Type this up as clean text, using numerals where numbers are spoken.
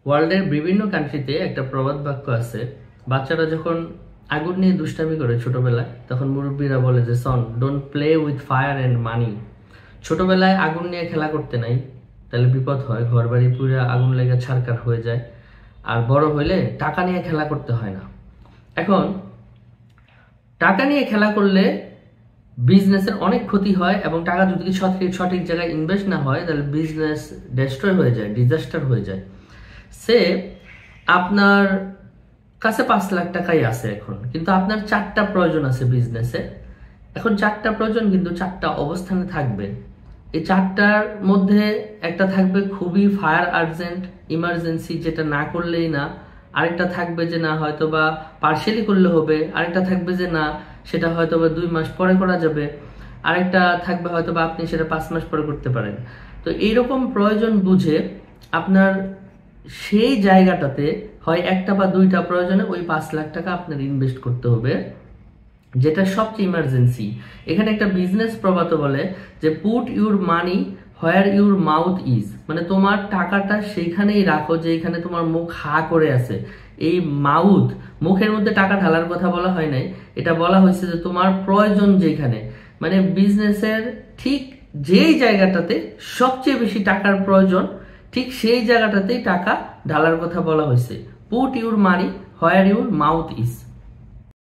ওয়ার্ল্ডের বিভিন্ন কান্ট্রিতে একটা প্রবাদ বাক্য আছে, বাচ্চারা যখন আগুন নিয়ে দুষ্টামি করে ছোটবেলায়, তখন মুরব্বীরা বলে যে son don't play with fire and money. ছোটবেলায় আগুন নিয়ে খেলা করতে নাই, তাহলে বিপদ হয়, ঘর বাড়ি পুরো আগুন লেগে ছারকার হয়ে যায়। আর বড় হইলে টাকা নিয়ে খেলা করতে হয় না। এখন টাকা নিয়ে খেলা করলে বিজনেসের অনেক ক্ষতি হয়, এবং টাকা যদি সঠিক জায়গায় ইনভেস্ট না হয় তাহলে বিজনেস ডেস্ট্রয় হয়ে যায়, ডিজাস্টার হয়ে যায়। সে আপনার কাছে 5 লাখ টাকাই আছে এখন, কিন্তু আপনার 4টা প্রয়োজন আছে বিজনেসে। এখন 4টা প্রয়োজন কিন্তু 4টা অবস্থানে থাকবে। এই 4টার মধ্যে একটা থাকবে খুবই ফায়ার আর্জেন্ট ইমার্জেন্সি, যেটা না করলেই না। আরেকটা থাকবে যে না হয়তো বা পার্শিয়ালি করলে হবে। আরেকটা থাকবে যে না সেটা হয়তো বা 2 মাস পরে করা যাবে। আরেকটা থাকবে হয়তো বা আপনি সেটা 5 মাস পরে করতে পারেন। তো এইরকম প্রয়োজন বুঝে আপনার সেই জায়গাটাতে হয় 1টা বা 2টা প্রয়োজনে ওই 5 লাখ টাকা আপনার ইনভেস্ট করতে হবে, যেটা সবচেয়ে ইমার্জেন্সি। এখানে একটা বিজনেস প্রবাদ বলে যে put your money where your mouth is, মানে তোমার টাকাটা সেইখানেই রাখো যেখানে তোমার মুখ হা করে আছে। এই মাউথ, মুখের মধ্যে টাকা ঢালার কথা বলা হয় নাই, এটা বলা হয়েছে যে তোমার প্রয়োজন যেখানে, মানে বিজনেসের ঠিক যেই জায়গাটাতে সবচেয়ে বেশি টাকার প্রয়োজন, ঠিক সেই জায়গাটাতেই টাকা ঢালার কথা বলা হয়েছে। Put your money where your mouth is.